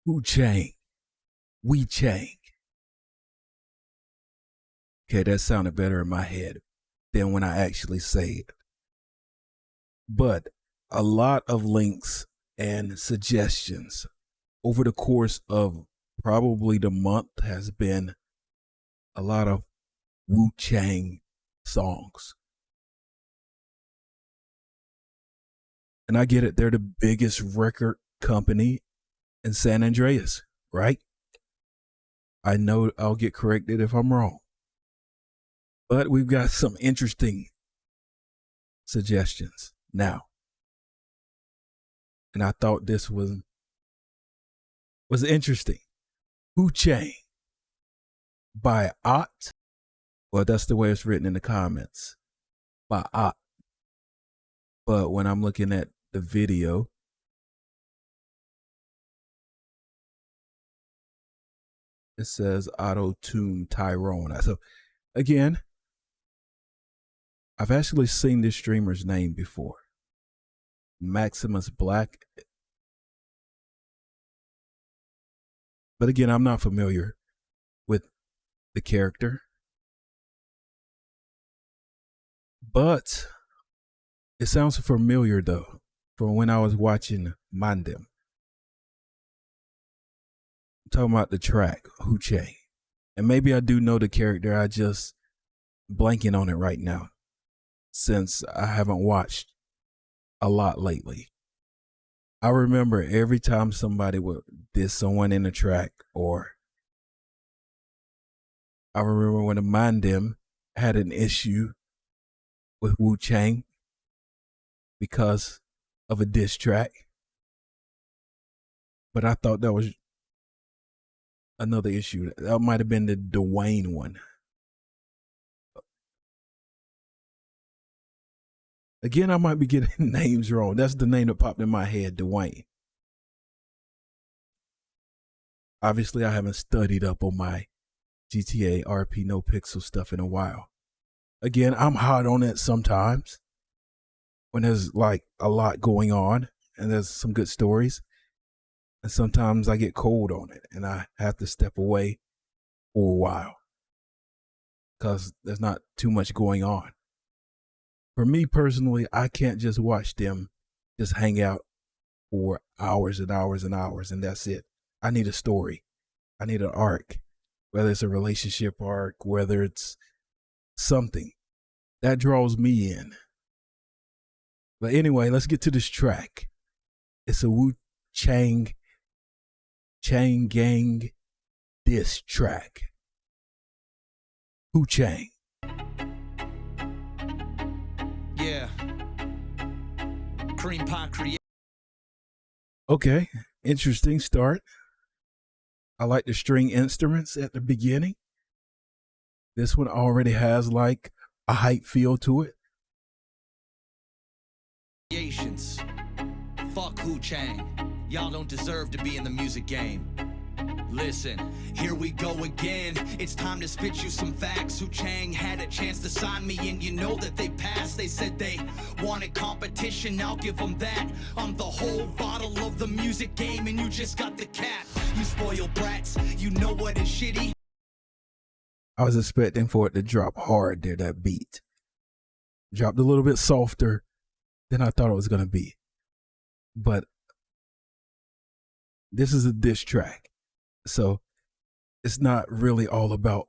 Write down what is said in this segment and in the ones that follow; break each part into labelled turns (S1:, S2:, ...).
S1: Wu Chang, Wee Chang. Okay, that sounded better in my head than when I actually say it. But a lot of links and suggestions over the course of probably the month has been a lot of Wu Chang songs. And I get it, they're the biggest record company in San Andreas, right? I know I'll get corrected if I'm wrong. But we've got some interesting suggestions now. And I thought this was interesting. Who Chang by Ott. Well, that's the way it's written in the comments. By Ott. But when I'm looking at the video, it says Auto-Tune Tyrone. So again, I've actually seen this streamer's name before. Maximus Black. But again, I'm not familiar with the character. But it sounds familiar though, from when I was watching Mandem. I'm talking about the track, Who Chang. And maybe I do know the character, I just blanking on it right now, since I haven't watched a lot lately. I remember every time somebody would diss someone in a track, or I remember when the Mandem had an issue with Wu Chang because of a diss track. But I thought that was another issue. That might have been the Dwayne one. Again, I might be getting names wrong. That's the name that popped in my head, Dwayne. Obviously, I haven't studied up on my GTA RP no pixel stuff in a while. Again, I'm hot on it sometimes when there's like a lot going on and there's some good stories. And sometimes I get cold on it and I have to step away for a while because there's not too much going on. For me personally, I can't just watch them just hang out for hours and hours and hours and that's it. I need a story. I need an arc, whether it's a relationship arc, whether it's something that draws me in. But anyway, let's get to this track. It's a Wu Chang Gang diss track. Who Chang.
S2: Yeah. Cream pie create.
S1: Okay, interesting start. I like the string instruments at the beginning. This one already has like a hype feel to it.
S2: Fuck Who Chang. Y'all don't deserve to be in the music game. Listen, here we go again. It's time to spit you some facts. Who Chang had a chance to sign me, and you know that they passed. They said they wanted competition, I'll give them that. I'm the whole bottle of the music game, and you just got the cap. You spoiled brats, you know what is shitty.
S1: I was expecting for it to drop hard there, that beat. Dropped a little bit softer than I thought it was going to be. But this is a diss track. So it's not really all about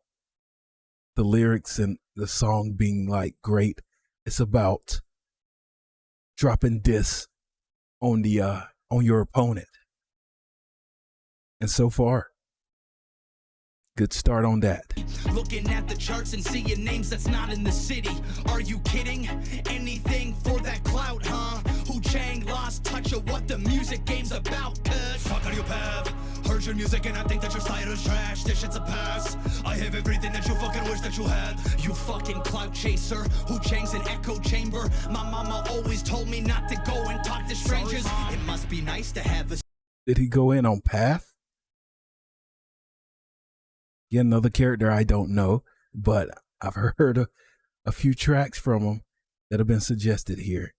S1: the lyrics and the song being like great. It's about dropping diss on the on your opponent. And so far, good start on that.
S2: Looking at the charts and seeing names that's not in the city. Are you kidding? Anything for that clout, huh? Who Chang lost touch of what the music game's about, cuz fuck are you Pav? Heard your music and I think that your style is trash. This shit's a pass. I have everything that you fucking wish that you had. You fucking clout chaser. Who Chang's an echo chamber. My mama always told me not to go and talk to strangers. It must be nice to have a...
S1: Did he go in on Path? Again, another character I don't know, but I've heard a few tracks from him that have been suggested here.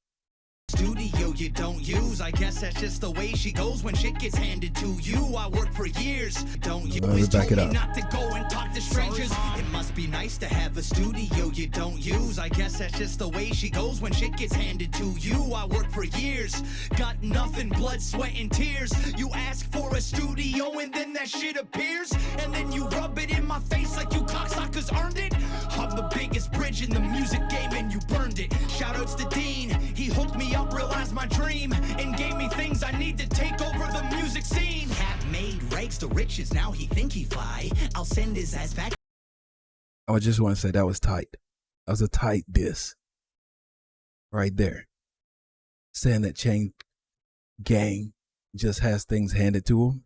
S2: studio you don't use. I guess that's just the way she goes when shit gets handed to you. I worked for years. Don't you always
S1: back
S2: told
S1: it
S2: me
S1: up.
S2: not to go and talk to strangers. It must be nice to have a studio you don't use. I guess that's just the way she goes when shit gets handed to you. I worked for years. Got nothing, blood, sweat, and tears. You ask for a studio and then that shit appears. And then you rub it in my face like you cocksuckers earned it. I'm the biggest bridge in the music game and you burned it. Shoutouts to Dean. He hooked me up, realized my dream, and gave me things I need to take over the music scene. Hat made rags to riches, now he think he fly. I'll send his ass back.
S1: I just want to say that was tight. That was a tight diss. Right there. Saying that Chang Gang just has things handed to him.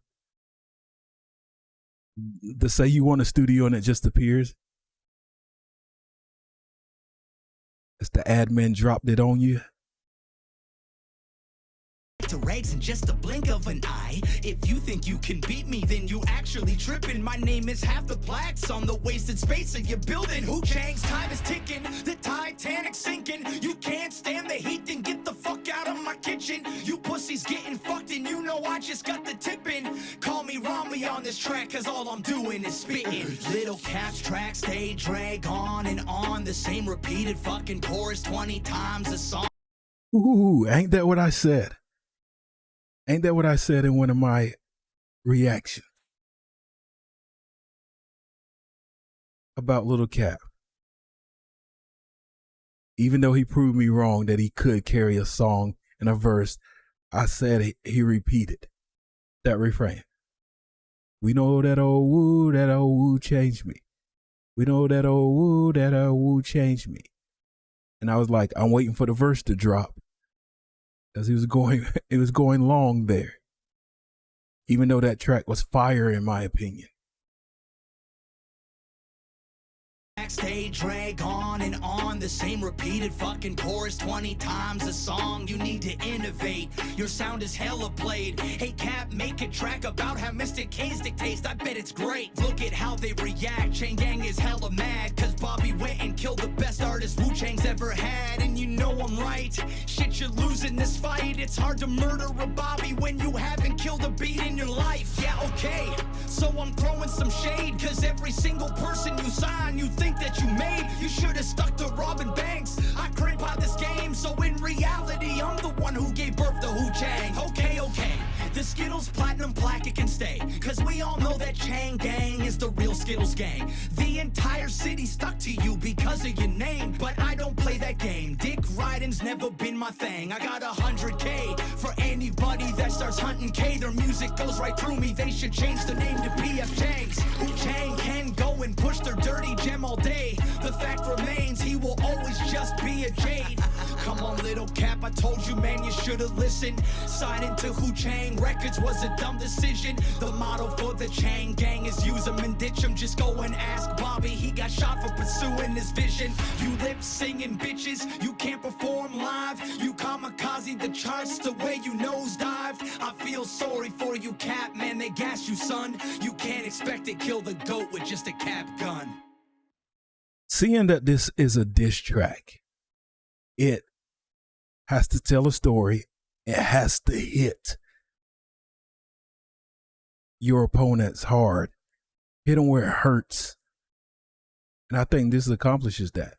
S1: To say you want a studio and it just appears. It's the admin dropped it on you.
S2: To rags in just a blink of an eye. If you think you can beat me, then you actually tripping. My name is half the plaques on the wasted space of your building. Who Chang's time is ticking, the Titanic's sinking. You can't stand the heat, then get the fuck out of my kitchen. You pussies getting fucked and you know I just got the tipping. Call me Rami on this track, cause all I'm doing is spitting. Little Caps tracks, they drag on and on. The same repeated fucking chorus 20 times a song.
S1: Ooh, ain't that what I said? Ain't that what I said in one of my reactions about Little Cap? Even though he proved me wrong that he could carry a song and a verse, I said he repeated that refrain. We know that old Wu changed me. We know that old Wu changed me. And I was like, I'm waiting for the verse to drop. Because it was going long there. Even though that track was fire in my opinion.
S2: They drag on and on, the same repeated fucking chorus 20 times a song. You need to innovate, your sound is hella played. Hey Cap, make a track about how Mr. K's dictates. I bet it's great. Look at how they react. Chang Gang is hella mad cause Bobby went and killed the best artist Wu Chang's ever had. And you know I'm right, shit, you're losing this fight. It's hard to murder a Bobby when you haven't killed a beat in your life. Yeah, okay, so I'm throwing some shade cause every single person you sign you think that you made. You should have stuck to Robin Banks. I crib out this game, so in reality I'm the one who gave birth to Who Chang. Okay, the Skittles platinum plaque it can stay, cause we all know that Chang Gang is the real Skittles gang. The entire city stuck to you because of your name, but I don't play that game. Dick riding's never been my thing. I got 100K for anybody that starts hunting K. Their music goes right through me. They should change the name to PF Chang's. Who Chang can go and push their dirty gem all day. The fact remains he will always just be a jade. Come on Little Cap, I told you man you should've listened. Signing to Who Chang Records was a dumb decision. The motto for the Chang Gang is use them and ditch them. Just go and ask Bobby, he got shot for pursuing his vision. You lip singing bitches, you can't perform live. You kamikaze the charts the way you nosedived. I feel sorry for you Cap, man they gassed you son. You can't expect to kill the goat with just a cap gun.
S1: Seeing that this is a diss track, it has to tell a story. It has to hit your opponents hard. Hit them where it hurts. And I think this accomplishes that.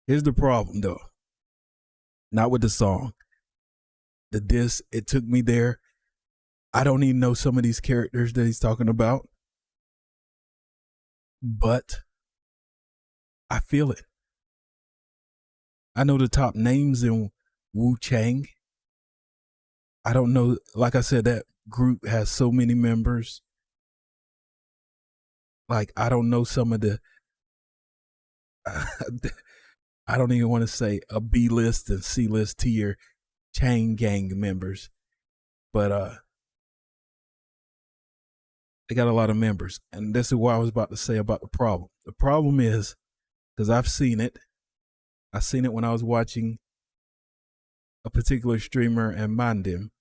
S1: Here's the problem though. Not with the song. The diss, it took me there. I don't even know some of these characters that he's talking about. But I feel it. I know the top names in Wu Chang. I don't know, like I said, that group has so many members. Like, I don't know some of the, I don't even want to say a B-list and C-list tier Chang Gang members. But they got a lot of members. And this is what I was about to say about the problem. The problem is, because I've seen it when I was watching a particular streamer and Mandim.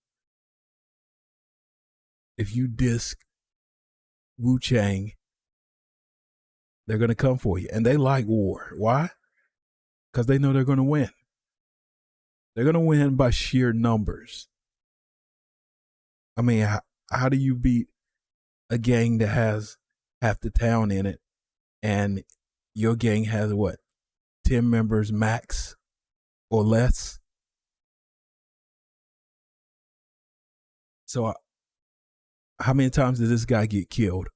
S1: If you diss Wu Chang, they're going to come for you. And they like war. Why? Because they know they're going to win. They're going to win by sheer numbers. I mean, how do you beat a gang that has half the town in it and your gang has what, 10 members max or less? So how many times did this guy get killed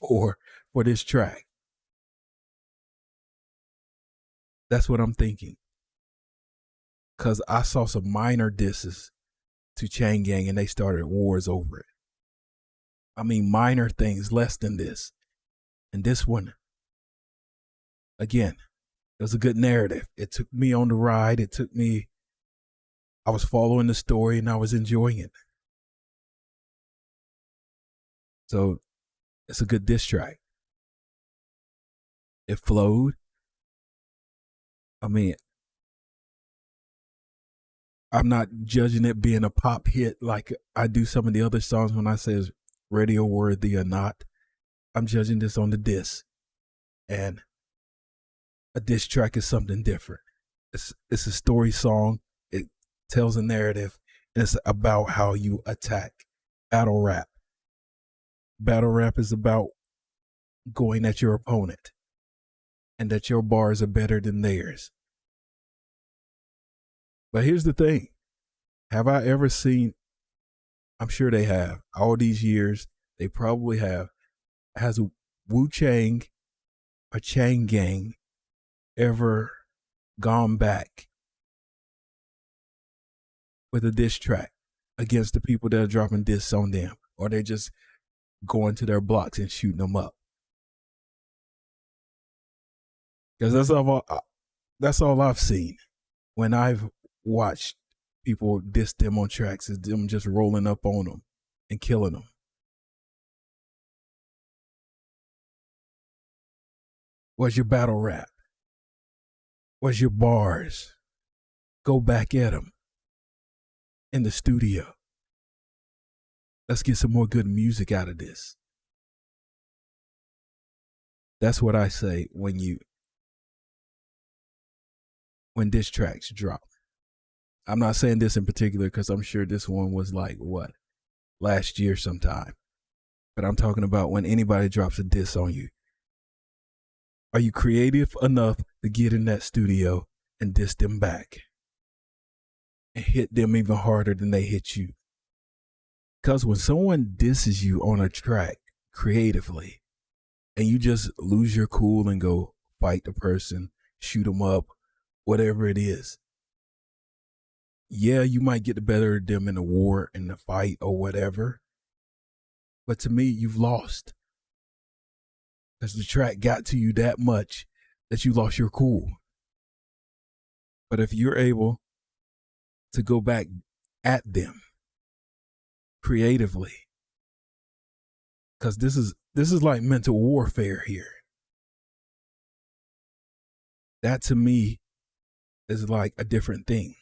S1: for this track? That's what I'm thinking. Because I saw some minor disses to Chang Gang and they started wars over it. I mean, minor things, less than this. And this one, again, it was a good narrative. It took me on the ride. I was following the story and I was enjoying it. So it's a good diss track. It flowed. I mean, I'm not judging it being a pop hit like I do some of the other songs when I say it's radio worthy or not. I'm judging this on the diss. And a diss track is something different. It's a story song. It tells a narrative. And it's about how you attack. Battle rap. Battle rap is about going at your opponent and that your bars are better than theirs. But here's the thing. Have I ever seen, I'm sure they have, all these years, they probably have, has Wu Chang or Chang Gang ever gone back with a diss track against the people that are dropping diss on them? Or they just going to their blocks and shooting them up? Because that's all I've seen when I've watched people diss them on tracks, is them just rolling up on them and killing them. What's your battle rap? What's your bars? Go back at them in the studio. Let's get some more good music out of this. That's what I say when diss tracks drop. I'm not saying this in particular because I'm sure this one was like, last year sometime. But I'm talking about when anybody drops a diss on you. Are you creative enough to get in that studio and diss them back? And hit them even harder than they hit you? Because when someone disses you on a track creatively and you just lose your cool and go fight the person, shoot them up, whatever it is, yeah, you might get the better of them in a war, in the fight or whatever. But to me, you've lost. Because the track got to you that much that you lost your cool. But if you're able to go back at them creatively, because this is like mental warfare here. That to me is like a different thing.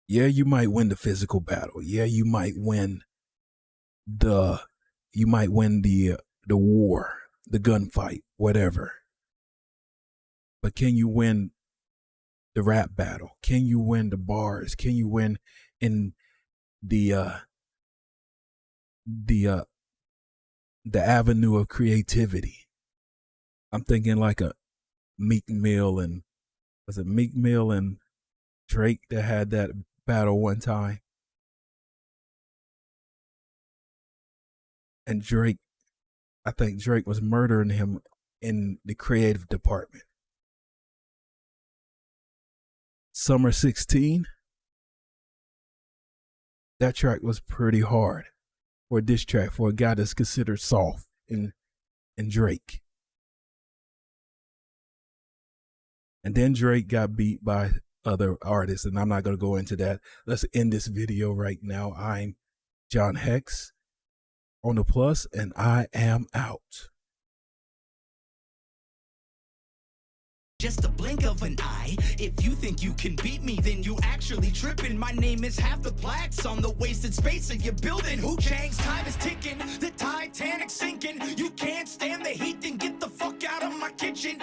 S1: Yeah, you might win the physical battle. Yeah, you might win the war, the gunfight, whatever. But can you win the rap battle? Can you win the bars? Can you win in the avenue of creativity? I'm thinking like a Meek Mill and Drake that had that battle one time. And I think Drake was murdering him in the creative department. Summer 16, that track was pretty hard for a diss track for a guy that's considered soft in Drake. And then Drake got beat by other artists, and I'm not going to go into that. Let's end this video right now. I'm John Hex on the Plus, and I am out.
S2: Just a blink of an eye. If you think you can beat me, then you actually tripping. My name is half the plaques on the wasted space of your building. Who Chang's time is ticking, the Titanic sinking. You can't stand the heat, then get the fuck out of my kitchen.